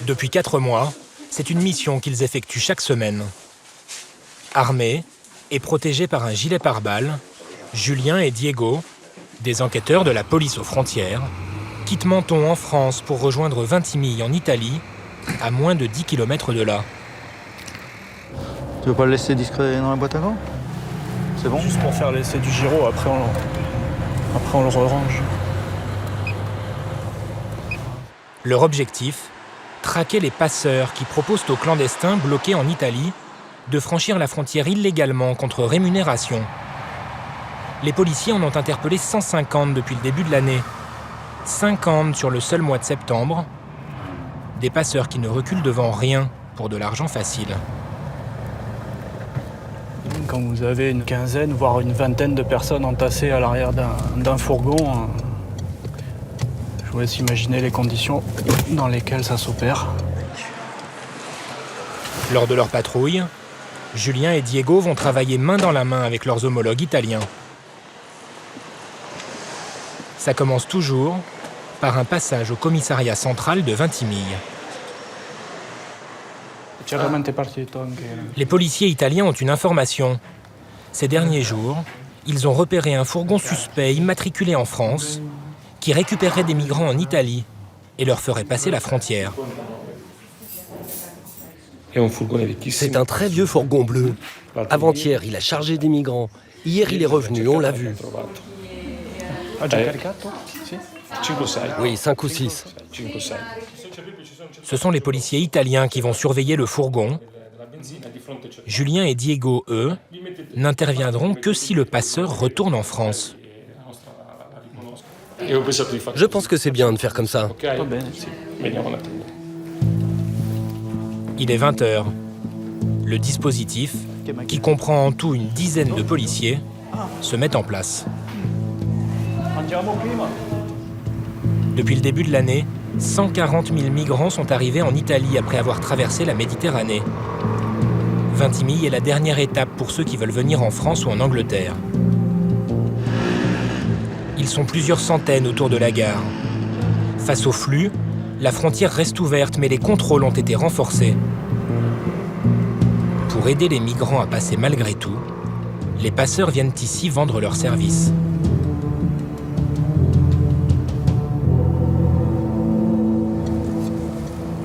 Depuis 4 mois, c'est une mission qu'ils effectuent chaque semaine. Armés et protégés par un gilet pare-balles, Julien et Diego, des enquêteurs de la police aux frontières, quittent Menton en France pour rejoindre Vintimille en Italie, à moins de 10 km de là. Tu veux pas le laisser discret dans la boîte à gants? C'est bon? Juste pour faire l'essai du gyro, après on le re-range. Leur objectif, traquer les passeurs qui proposent aux clandestins bloqués en Italie de franchir la frontière illégalement contre rémunération. Les policiers en ont interpellé 150 depuis le début de l'année. 50 sur le seul mois de septembre. Des passeurs qui ne reculent devant rien pour de l'argent facile. Quand vous avez une quinzaine, voire une vingtaine de personnes entassées à l'arrière d'un fourgon, je vous laisse imaginer les conditions dans lesquelles ça s'opère. Lors de leur patrouille, Julien et Diego vont travailler main dans la main avec leurs homologues italiens. Ça commence toujours par un passage au commissariat central de Vintimille. Les policiers italiens ont une information. Ces derniers jours, ils ont repéré un fourgon suspect immatriculé en France qui récupérerait des migrants en Italie et leur ferait passer la frontière. C'est un très vieux fourgon bleu. Avant-hier, il a chargé des migrants. Hier, il est revenu, on l'a vu. Oui, 5 ou 6. Ce sont les policiers italiens qui vont surveiller le fourgon. Julien et Diego, eux, n'interviendront que si le passeur retourne en France. Je pense que c'est bien de faire comme ça. Il est 20h. Le dispositif, qui comprend en tout une dizaine de policiers, se met en place. Depuis le début de l'année, 140 000 migrants sont arrivés en Italie après avoir traversé la Méditerranée. Vintimille est la dernière étape pour ceux qui veulent venir en France ou en Angleterre. Ils sont plusieurs centaines autour de la gare. Face au flux, la frontière reste ouverte, mais les contrôles ont été renforcés. Pour aider les migrants à passer malgré tout, les passeurs viennent ici vendre leurs services.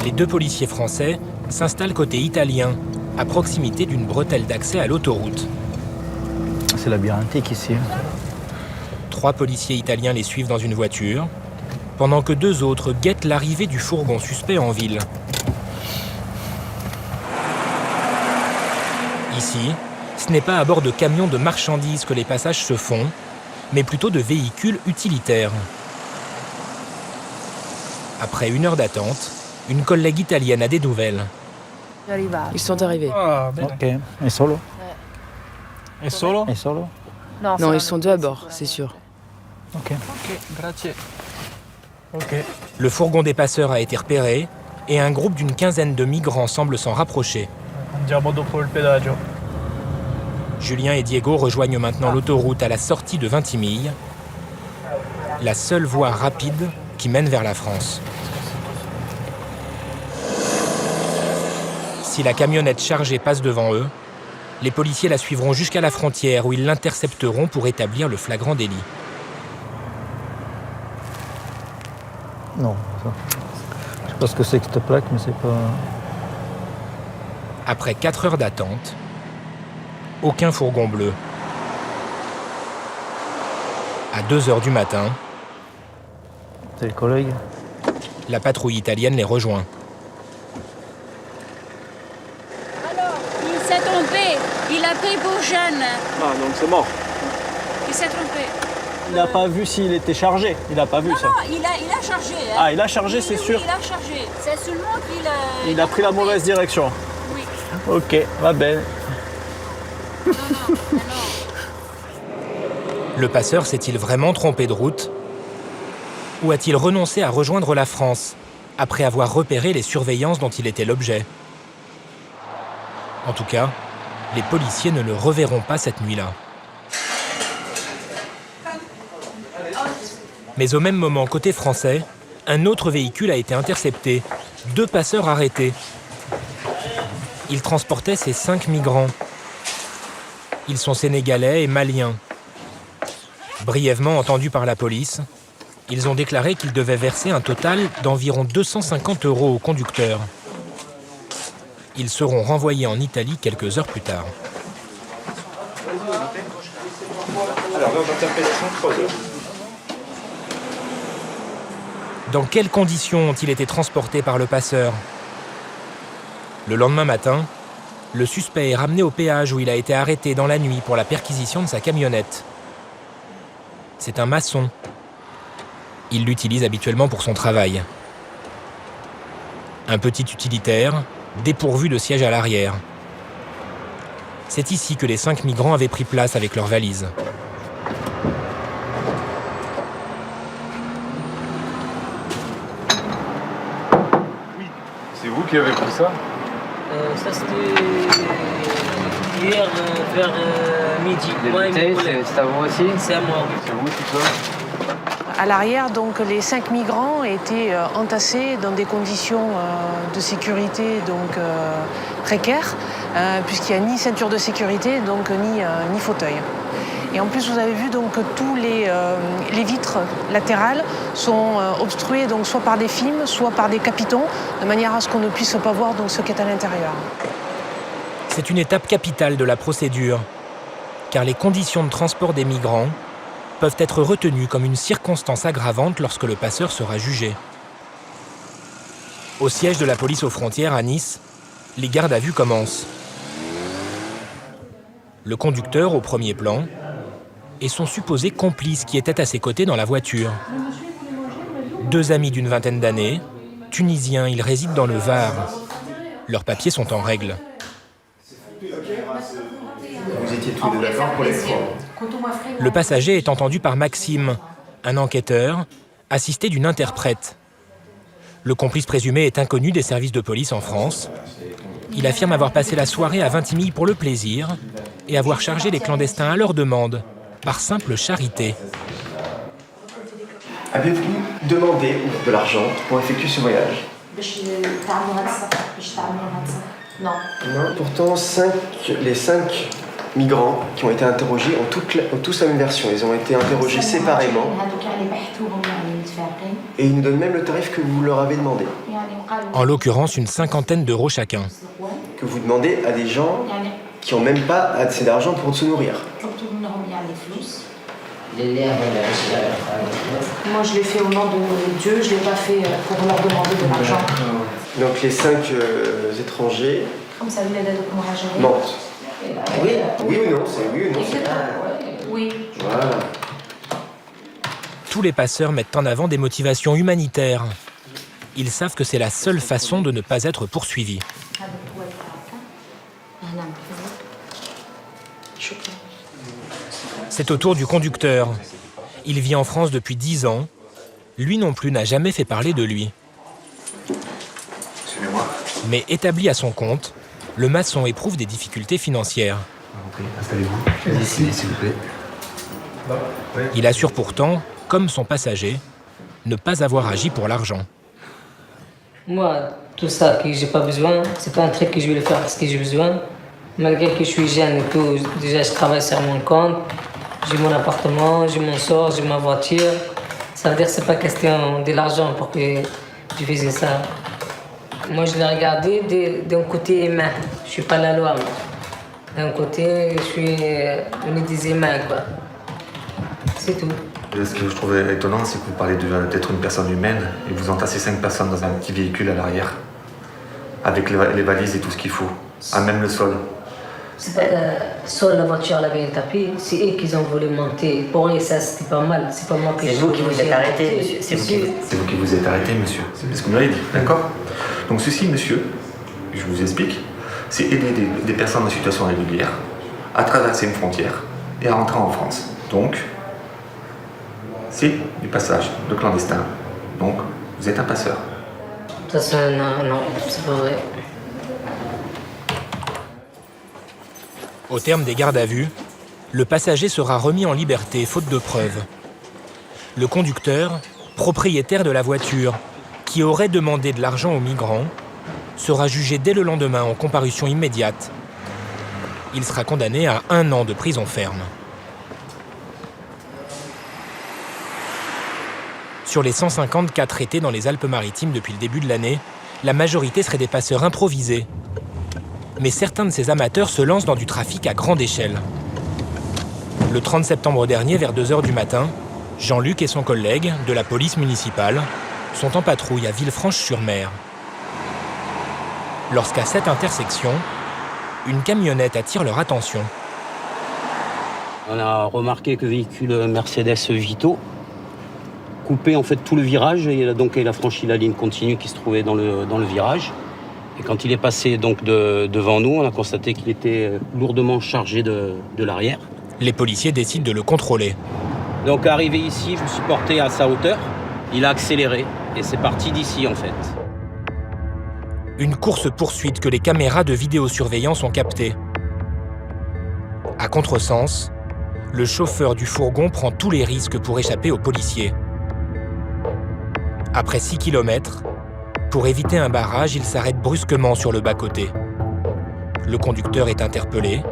Les 2 policiers français s'installent côté italien, à proximité d'une bretelle d'accès à l'autoroute. C'est labyrinthique ici. 3 policiers italiens les suivent dans une voiture, pendant que 2 autres guettent l'arrivée du fourgon suspect en ville. Ici, ce n'est pas à bord de camions de marchandises que les passages se font, mais plutôt de véhicules utilitaires. Après 1 heure d'attente, une collègue italienne a des nouvelles. Ils sont arrivés. Ok. Et solo? Et solo? Et solo? Non, ils sont 2 à bord, c'est sûr. Ok. Grazie. Ok. Le fourgon des passeurs a été repéré et un groupe d'une quinzaine de migrants semble s'en rapprocher. Andiamo dopo il pedaggio. Julien et Diego rejoignent maintenant l'autoroute à la sortie de Vintimille, la seule voie rapide qui mène vers la France. Si la camionnette chargée passe devant eux, les policiers la suivront jusqu'à la frontière où ils l'intercepteront pour établir le flagrant délit. Non, ça. Je sais pas ce que c'est que cette plaque, mais c'est pas... Après 4 heures d'attente, aucun fourgon bleu. À 2 heures du matin, C'est les collègues. la patrouille italienne les rejoint. Alors, il s'est trompé. Il a pris pour jeune. Ah, donc c'est mort. Il s'est trompé. Il n'a pas vu s'il était chargé. Il n'a pas vu ça. Non, il a chargé. Hein. Ah, il a chargé, Oui, c'est oui, sûr. il a chargé. C'est seulement qu'il a... Il a pris la mauvaise direction. Oui. Ok, va bien. Le passeur s'est-il vraiment trompé de route? Ou a-t-il renoncé à rejoindre la France, après avoir repéré les surveillances dont il était l'objet? En tout cas, les policiers ne le reverront pas cette nuit-là. Mais au même moment, côté français, un autre véhicule a été intercepté, 2 passeurs arrêtés. Ils transportaient ces 5 migrants. Ils sont sénégalais et maliens. Brièvement entendus par la police, ils ont déclaré qu'ils devaient verser un total d'environ 250 € au conducteur. Ils seront renvoyés en Italie quelques heures plus tard. Dans quelles conditions ont-ils été transportés par le passeur? Le lendemain matin, le suspect est ramené au péage où il a été arrêté dans la nuit pour la perquisition de sa camionnette. C'est un maçon. Il l'utilise habituellement pour son travail. Un petit utilitaire, dépourvu de siège à l'arrière. C'est ici que les 5 migrants avaient pris place avec leurs valises. C'est vous qui avez pris ça? Ça c'était hier vers midi. C'est à vous aussi? C'est à moi. C'est vous tout ça? À l'arrière, donc, les 5 migrants étaient entassés dans des conditions de sécurité donc, précaires, puisqu'il n'y a ni ceinture de sécurité, donc, ni fauteuil. Et en plus, vous avez vu donc, que tous les vitres latérales sont obstruées donc, soit par des films, soit par des capitons, de manière à ce qu'on ne puisse pas voir donc, ce qui est à l'intérieur. C'est une étape capitale de la procédure, car les conditions de transport des migrants peuvent être retenues comme une circonstance aggravante lorsque le passeur sera jugé. Au siège de la police aux frontières à Nice, les gardes à vue commencent. Le conducteur au premier plan et son supposé complice qui était à ses côtés dans la voiture. 2 amis d'une vingtaine d'années, tunisiens, ils résident dans le Var. Leurs papiers sont en règle. Vous étiez tous les deux d'accord pour les prendre. Le passager est entendu par Maxime, un enquêteur, assisté d'une interprète. Le complice présumé est inconnu des services de police en France. Il affirme avoir passé la soirée à Vintimille pour le plaisir et avoir chargé les clandestins à leur demande, par simple charité. Avez-vous demandé de l'argent pour effectuer ce voyage? Non. Non, pourtant les 5 migrants qui ont été interrogés ont tous la même version. Ils ont été interrogés séparément et ils nous donnent même le tarif que vous leur avez demandé. En l'occurrence, une 50aine d'euros chacun. Que vous demandez à des gens qui n'ont même pas assez d'argent pour se nourrir. Moi, je l'ai fait au nom de Dieu, je ne l'ai pas fait pour leur demander de l'argent. Donc les 5 étrangers mentent. Oui ou non, c'est oui ou non. Oui. Voilà. Tous les passeurs mettent en avant des motivations humanitaires. Ils savent que c'est la seule façon de ne pas être poursuivis. C'est au tour du conducteur. Il vit en France depuis 10 ans. Lui non plus n'a jamais fait parler de lui. Mais établi à son compte, le maçon éprouve des difficultés financières. Installez-vous. Ici, s'il vous plaît. Il assure pourtant, comme son passager, ne pas avoir agi pour l'argent. Moi, tout ça que j'ai pas besoin, c'est pas un truc que je vais le faire parce que j'ai besoin. Malgré que je suis jeune et tout, déjà je travaille sur mon compte, j'ai mon appartement, je m'en sors, j'ai ma voiture. Ça veut dire que c'est pas question de l'argent pour que je faisais ça. Moi, je l'ai regardé d'un côté humain. Je suis pas la loi, moi. D'un côté, je suis des humains, quoi. C'est tout. Ce que je trouve étonnant, c'est que vous parlez d'être une personne humaine et vous entassez 5 personnes dans un petit véhicule à l'arrière, avec les valises et tout ce qu'il faut, à même le sol. Sur la voiture, elle avait un tapis, c'est eux qui ont voulu monter. Pour eux, ça, c'était pas mal. C'est pas moi qui C'est vous qui vous êtes arrêté, monsieur. C'est vous qui vous êtes arrêté, monsieur. C'est ce que vous m'avez dit, d'accord? Donc ceci, monsieur, je vous explique, c'est aider des personnes en situation régulière à traverser une frontière et à rentrer en France. Donc, c'est du passage de clandestin. Donc, vous êtes un passeur. Ça, non, c'est pas vrai. Au terme des gardes à vue, le passager sera remis en liberté faute de preuves. Le conducteur, propriétaire de la voiture, qui aurait demandé de l'argent aux migrants, sera jugé dès le lendemain en comparution immédiate. Il sera condamné à 1 an de prison ferme. Sur les 150 cas traités dans les Alpes-Maritimes depuis le début de l'année, la majorité seraient des passeurs improvisés. Mais certains de ces amateurs se lancent dans du trafic à grande échelle. Le 30 septembre dernier, vers 2h du matin, Jean-Luc et son collègue, de la police municipale, sont en patrouille à Villefranche-sur-Mer. Lorsqu'à cette intersection, une camionnette attire leur attention. On a remarqué que le véhicule Mercedes Vito coupait en fait tout le virage et donc il a franchi la ligne continue qui se trouvait dans le virage. Et quand il est passé donc devant nous, on a constaté qu'il était lourdement chargé de l'arrière. Les policiers décident de le contrôler. Donc arrivé ici, je me suis porté à sa hauteur. Il a accéléré et c'est parti d'ici en fait. Une course-poursuite que les caméras de vidéosurveillance ont captée. À contresens, le chauffeur du fourgon prend tous les risques pour échapper aux policiers. Après 6 km, pour éviter un barrage, il s'arrête brusquement sur le bas-côté. Le conducteur est interpellé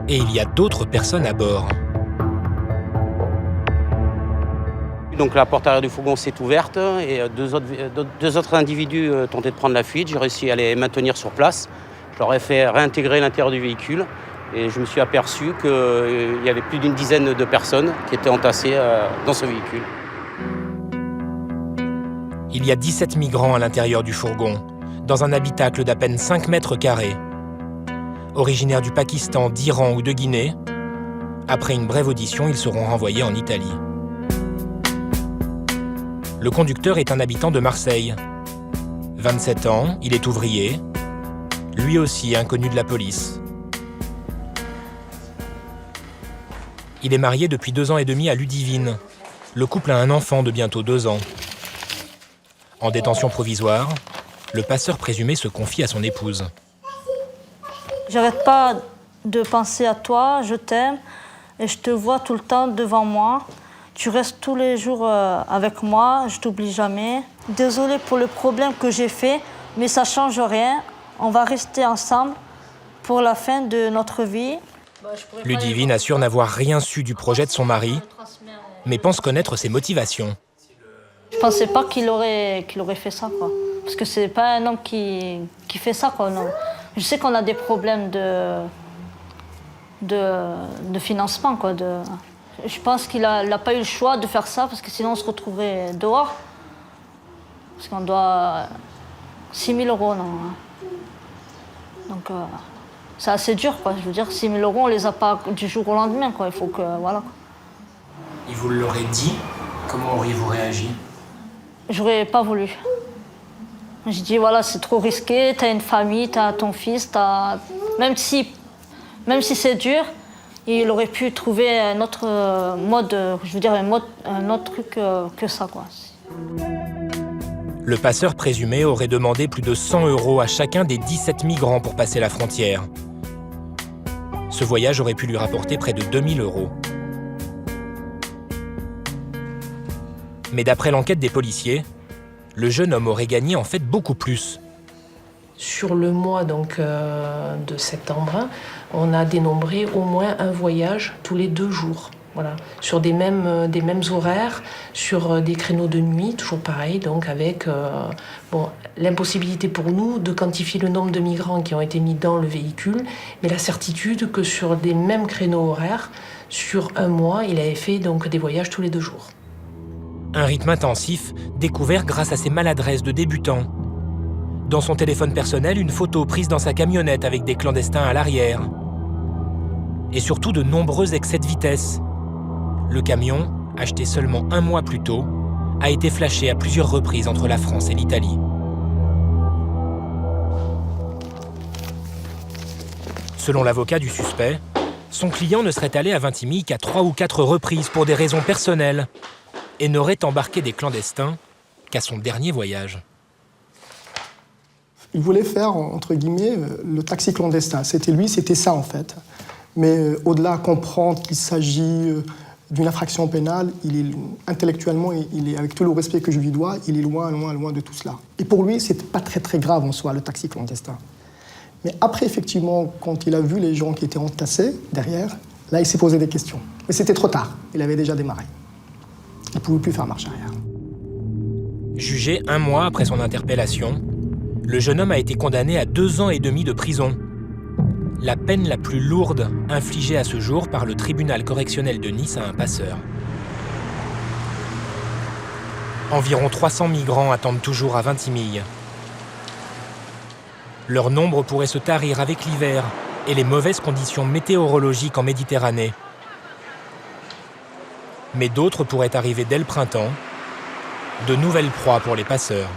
et il y a d'autres personnes à bord. Donc la porte arrière du fourgon s'est ouverte et deux autres individus tentaient de prendre la fuite. J'ai réussi à les maintenir sur place. Je leur ai fait réintégrer l'intérieur du véhicule et je me suis aperçu qu'il y avait plus d'une dizaine de personnes qui étaient entassées dans ce véhicule. Il y a 17 migrants à l'intérieur du fourgon, dans un habitacle d'à peine 5 mètres carrés. Originaires du Pakistan, d'Iran ou de Guinée, après une brève audition, ils seront renvoyés en Italie. Le conducteur est un habitant de Marseille. 27 ans, il est ouvrier, lui aussi inconnu de la police. Il est marié depuis 2 ans et demi à Ludivine. Le couple a un enfant de bientôt 2 ans. En détention provisoire, le passeur présumé se confie à son épouse. J'arrête pas de penser à toi, je t'aime et je te vois tout le temps devant moi. Tu restes tous les jours avec moi, je t'oublie jamais. Désolée pour le problème que j'ai fait, mais ça change rien. On va rester ensemble pour la fin de notre vie. Ludivine assure n'avoir rien su du projet de son mari, mais pense connaître ses motivations. Je pensais pas qu'il aurait fait ça, quoi. Parce que c'est pas un homme qui fait ça, quoi. Non. Je sais qu'on a des problèmes de financement, quoi. Je pense qu'il n'a pas eu le choix de faire ça, parce que sinon on se retrouverait dehors. Parce qu'on doit 6 000 €, non. Donc c'est assez dur, quoi. Je veux dire, 6 000 €, on les a pas du jour au lendemain, quoi. Il faut que, voilà. Il vous l'aurait dit, comment auriez-vous réagi ? J'aurais pas voulu. J'ai dit, voilà, c'est trop risqué, t'as une famille, t'as ton fils, même si c'est dur, il aurait pu trouver un autre mode, je veux dire, un autre truc que ça, quoi. Le passeur présumé aurait demandé plus de 100 € à chacun des 17 migrants pour passer la frontière. Ce voyage aurait pu lui rapporter près de 2 000 €. Mais d'après l'enquête des policiers, le jeune homme aurait gagné en fait beaucoup plus. Sur le mois donc, de septembre, on a dénombré au moins un voyage tous les 2 jours. Voilà. Sur des mêmes horaires, sur des créneaux de nuit, toujours pareil, donc avec l'impossibilité pour nous de quantifier le nombre de migrants qui ont été mis dans le véhicule, mais la certitude que sur des mêmes créneaux horaires, sur un mois, il avait fait donc des voyages tous les 2 jours. Un rythme intensif, découvert grâce à ses maladresses de débutant. Dans son téléphone personnel, une photo prise dans sa camionnette avec des clandestins à l'arrière. Et surtout de nombreux excès de vitesse. Le camion, acheté seulement 1 mois plus tôt, a été flashé à plusieurs reprises entre la France et l'Italie. Selon l'avocat du suspect, son client ne serait allé à Vintimille qu'à 3 ou 4 reprises pour des raisons personnelles et n'aurait embarqué des clandestins qu'à son dernier voyage. Il voulait faire, entre guillemets, le taxi clandestin. C'était lui, c'était ça en fait. Mais au-delà, comprendre qu'il s'agit d'une infraction pénale, intellectuellement, il est, avec tout le respect que je lui dois, il est loin, loin, loin de tout cela. Et pour lui, c'est pas très, très grave en soi, le taxi clandestin. Mais après, effectivement, quand il a vu les gens qui étaient entassés derrière, là, il s'est posé des questions. Mais c'était trop tard, il avait déjà démarré. Il ne pouvait plus faire marche arrière. Jugé 1 mois après son interpellation, le jeune homme a été condamné à 2 ans et demi de prison. La peine la plus lourde infligée à ce jour par le tribunal correctionnel de Nice à un passeur. Environ 300 migrants attendent toujours à Vintimille. Leur nombre pourrait se tarir avec l'hiver et les mauvaises conditions météorologiques en Méditerranée. Mais d'autres pourraient arriver dès le printemps, de nouvelles proies pour les passeurs.